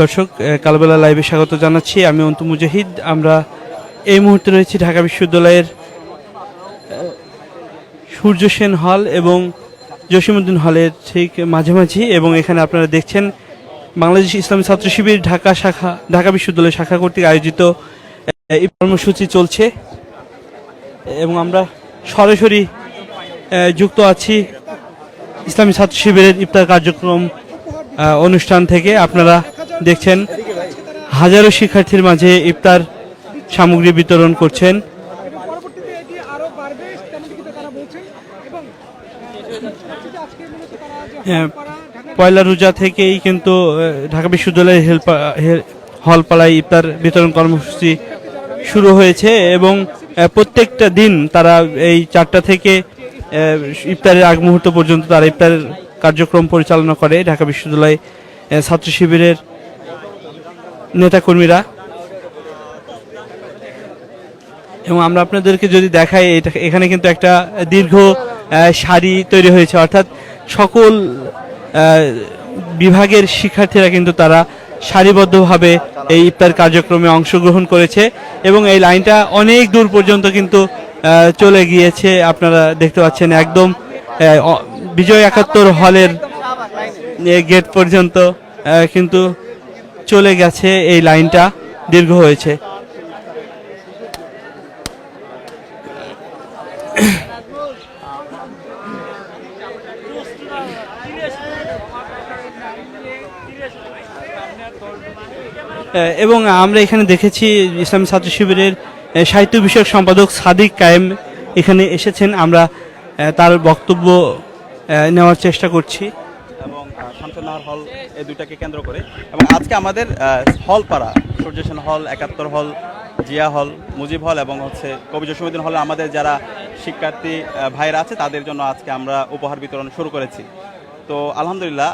দর্শক, কালবেলা লাইভে স্বাগত জানাচ্ছি। আমি অন্তু মুজাহিদ। আমরা এই মুহূর্তে রয়েছি ঢাকা বিশ্ববিদ্যালয়ের সূর্য সেন হল এবং জসীমউদ্দিন হলের ঠিক মাঝামাঝি, এবং এখানে আপনারা দেখছেন বাংলাদেশ ইসলামী ছাত্র শিবির ঢাকা বিশ্ববিদ্যালয় শাখা কর্তৃক আয়োজিত এই কর্মসূচি চলছে এবং আমরা সরাসরি যুক্ত আছি ইসলামী ছাত্র শিবিরের ইফতার কার্যক্রম অনুষ্ঠান থেকে। আপনারা দেখছেন হাজারো শিক্ষার্থীর মাঝে ইফতার সামগ্রী বিতরণ করছেন। পয়লা রোজা থেকেই কিন্তু ঢাকা বিশ্ববিদ্যালয়ের হলপাড়ায় ইফতার বিতরণ কর্মসূচি শুরু হয়েছে এবং প্রত্যেকটা দিন তারা এই 4টা থেকে ইফতারের আগ মুহূর্ত পর্যন্ত তারা ইফতার কার্যক্রম পরিচালনা করে ঢাকা বিশ্ববিদ্যালয় ছাত্র শিবিরের নেতাকর্মীরা। এবং আমরা আপনাদেরকে যদি দেখাই, এখানে কিন্তু একটা দীর্ঘ সারি তৈরি হয়েছে, অর্থাৎ সকল বিভাগের শিক্ষার্থীরা কিন্তু তারা সারিবদ্ধভাবে এই ইফতার কার্যক্রমে অংশগ্রহণ করেছে এবং এই লাইনটা অনেক দূর পর্যন্ত কিন্তু চলে গিয়েছে। আপনারা দেখতে পাচ্ছেন একদম বিজয় 71 হলের গেট পর্যন্ত কিন্তু চলে গেছে, এই লাইনটা দীর্ঘ হয়েছে। এবং আমরা এখানে দেখেছি ইসলামী ছাত্র শিবিরের সাহিত্য বিষয়ক সম্পাদক সাদিক কায়েম এখানে এসেছেন। আমরা তার বক্তব্য নেওয়ার চেষ্টা করছি এবং শামসুন্নাহর হল এই দুইটাকে কেন্দ্র করে। এবং আজকে আমাদের হলপাড়া সূর্য সেন হল, 71 হল, জিয়া হল, মুজিব হল এবং কবি জসীমউদ্দিন হলে আমাদের যারা শিক্ষার্থী ভাইরা আছে তাদের জন্য আজকে আমরা উপহার বিতরণ শুরু করেছি। তো আলহামদুলিল্লাহ,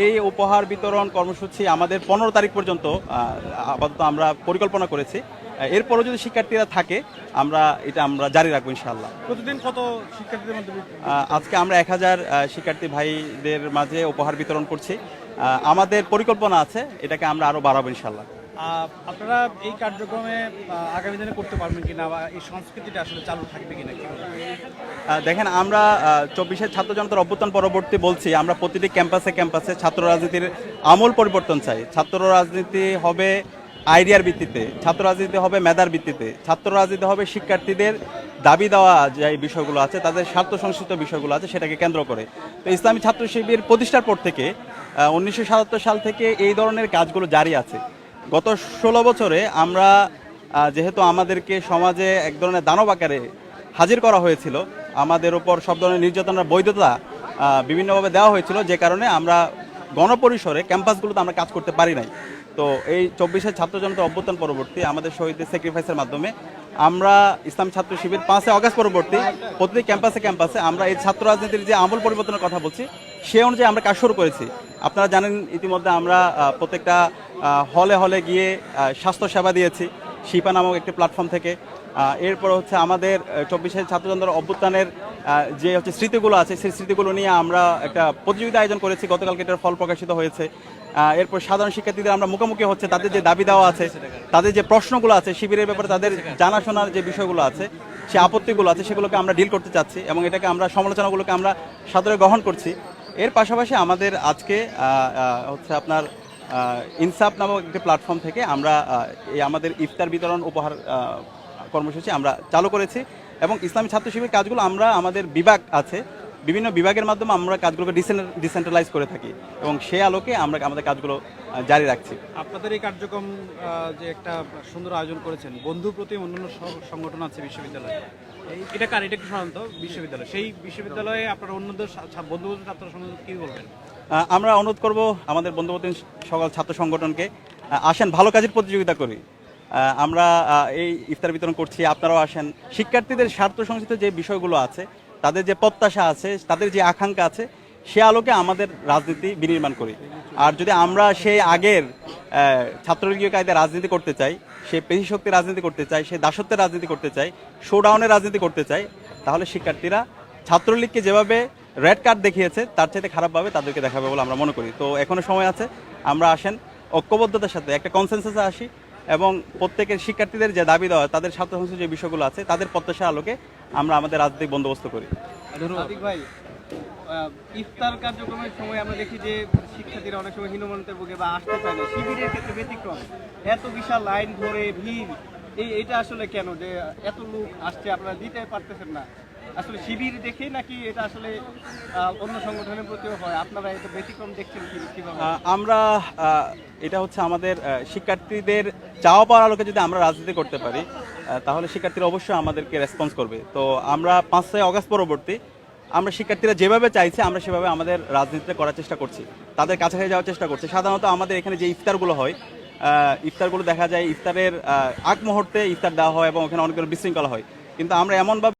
এই উপহার বিতরণ কর্মসূচি আমাদের 15 তারিখ পর্যন্ত আপাতত আমরা পরিকল্পনা করেছি। এরপরও যদি শিক্ষার্থীরা থাকে আমরা জারি রাখবো ইনশাআল্লাহ। প্রতিদিন কত শিক্ষার্থীদের মধ্যে? আজকে আমরা 1000 শিক্ষার্থী ভাইদের মাঝে উপহার বিতরণ করছি। আমাদের পরিকল্পনা আছে এটাকে আমরা আরো বাড়াবো ইনশাআল্লাহ। আপনারা এই কার্যক্রমে আগামী দিনে করতে পারবেন কিনা, বা এই সংস্কৃতিটা আসলে চালু থাকবে কিনা? দেখেন, আমরা 24-এর ছাত্র জনতার অভ্যুত্থান পরবর্তী বলছি আমরা প্রতিটি ক্যাম্পাসে ছাত্র রাজনীতির আমূল পরিবর্তন চাই। ছাত্র রাজনীতি হবে আইডিয়ার ভিত্তিতে, ছাত্র রাজনীতি হবে মেধার ভিত্তিতে, ছাত্র রাজনীতি হবে শিক্ষার্থীদের দাবি দেওয়া যে বিষয়গুলো আছে, তাদের স্বার্থ সংশ্লিষ্ট বিষয়গুলো আছে সেটাকে কেন্দ্র করে। তো ইসলামী ছাত্র শিবির প্রতিষ্ঠার পর থেকে 1977 সাল থেকে এই ধরনের কাজগুলো জারি আছে। গত 16 বছরে আমরা যেহেতু আমাদেরকে সমাজে এক ধরনের দানব আকারে হাজির করা হয়েছিল, আমাদের ওপর সব ধরনের নির্যাতনের বৈধতা বিভিন্নভাবে দেওয়া হয়েছিল, যে কারণে আমরা গণপরিসরে ক্যাম্পাসগুলোতে আমরা কাজ করতে পারি নাই। তো এই 24-এর ছাত্র জনতার অভ্যুত্থান পরবর্তী আমাদের শহীদদের স্যাক্রিফাইসের মাধ্যমে আমরা ইসলামী ছাত্র শিবির 5 আগস্ট পরবর্তী প্রতিটি ক্যাম্পাসে আমরা এই ছাত্র রাজনীতির যে আমূল পরিবর্তনের কথা বলছি সে অনুযায়ী আমরা কাজ শুরু করেছি। আপনারা জানেন ইতিমধ্যে আমরা প্রত্যেকটা হলে গিয়ে স্বাস্থ্য সেবা দিয়েছি শিপা নামক একটি প্ল্যাটফর্ম থেকে। এরপর আমাদের 24-এর ছাত্র জনতার অভ্যুত্থানের যে স্মৃতিগুলো আছে সেই স্মৃতিগুলো নিয়ে আমরা একটা প্রতিযোগিতা আয়োজন করেছি, গতকালকে এটার ফল প্রকাশিত হয়েছে। এরপর সাধারণ শিক্ষার্থীদের আমরা মুখোমুখি হচ্ছে, তাদের যে দাবি দেওয়া আছে, তাদের যে প্রশ্নগুলো আছে শিবিরের ব্যাপারে, তাদের জানাশোনার যে বিষয়গুলো আছে, সে আপত্তিগুলো আছে, সেগুলোকে আমরা ডিল করতে চাচ্ছি এবং এটাকে আমরা সমালোচনাগুলোকে আমরা সাদরে গ্রহণ করছি। এর পাশাপাশি আমাদের আজকে আপনার ইনসাফ নামক একটি প্ল্যাটফর্ম থেকে আমরা আমাদের ইফতার বিতরণ উপহার কর্মসূচি আমরা চালু করেছি এবং ইসলামী ছাত্র শিবির কাজগুলো আমরা আমাদের বিভাগ আছে, বিভিন্ন বিভাগের মাধ্যমে আমরা কাজগুলোকে ডিসেন্ট্রালাইজ করে থাকি এবং সেই আলোকে আমরা আমাদের কাজগুলো জারি রাখছি। আপনাদের এই কার্যক্রম যে একটা সুন্দর আয়োজন করেছেন, বন্ধু প্রতি অন্যান্য সংগঠন আছে বিশ্ববিদ্যালয়ে, এটা একটু সাধারণত বিশ্ববিদ্যালয়, সেই বিশ্ববিদ্যালয়ে আপনারা অন্যদের বন্ধু ছাত্র সংগঠন কি বলবেন? আমরা অনুরোধ করব আমাদের বন্ধুবতী সকল ছাত্র সংগঠনকে, আসেন ভালো কাজের প্রতিযোগিতা করি। আমরা এই ইফতার বিতরণ করছি, আপনারাও আসেন। শিক্ষার্থীদের স্বার্থ সংশ্লিষ্ট যে বিষয়গুলো আছে, তাদের যে প্রত্যাশা আছে, তাদের যে আকাঙ্ক্ষা আছে, সে আলোকে আমাদের রাজনীতি বিনির্মাণ করি। আর যদি আমরা সেই আগের ছাত্রলীগীয় কায়দায় রাজনীতি করতে চাই, সে পেশি শক্তির রাজনীতি করতে চাই, সে দাসত্বের রাজনীতি করতে চাই, শোডাউনের রাজনীতি করতে চাই, তাহলে শিক্ষার্থীরা ছাত্রলীগকে যেভাবে রেড কার্ড দেখিয়েছে তার চাইতে খারাপভাবে তাদেরকে দেখাবে বলে আমরা মনে করি। তো এখনো সময় আছে, আমরা আসেন, ঐক্যবদ্ধতার সাথে একটা কনসেনসাসে আসি এবং প্রত্যেকের শিক্ষার্থীদের যে দাবি দেওয়া তাদের ছাত্র সংসদ যে বিষয়গুলো আছে তাদের প্রত্যাশার আলোকে আমরা আমাদের রাজনৈতিক বন্দোবস্ত করি। সাদিক ভাই, ইফতার কার্যক্রমের সময় আমরা দেখি যে শিক্ষার্থীরা অনেক সময় হীনমন্যতার ভোগে বা আসতে চায় না, শিবিরের ক্ষেত্রে ব্যতিক্রম, এত বিশাল লাইন ধরে ভিড়, এটা আসলে কেন যে এত লোক আসছে আপনারা দিতে পারতেছেন না? আসলে শিবির দেখে নাকি এটা আসলে অন্য সংগঠনের প্রতিও হয়? আপনারা এটা ব্যতিক্রম দেখছেন কিভাবে? আমরা এটা হচ্ছে আমাদের শিক্ষার্থীদের চাওয়া পাওয়ার আলোকে যদি আমরা রাজনীতি করতে পারি তাহলে শিক্ষার্থীরা অবশ্যই আমাদেরকে রেসপন্স করবে। তো আমরা 5 আগস্ট পরবর্তী আমরা শিক্ষার্থীরা যেভাবে চাইছে আমরা সেভাবে আমাদের রাজনীতিটা করার চেষ্টা করছি, তাদের কাছাকাছি যাওয়ার চেষ্টা করছি। সাধারণত আমাদের এখানে যে ইফতারগুলো হয়, ইফতারগুলো দেখা যায় ইফতারের আগ মুহূর্তে ইফতার দেওয়া হয় এবং ওখানে অনেকগুলো বিশৃঙ্খলা হয়, কিন্তু আমরা এমনভাবে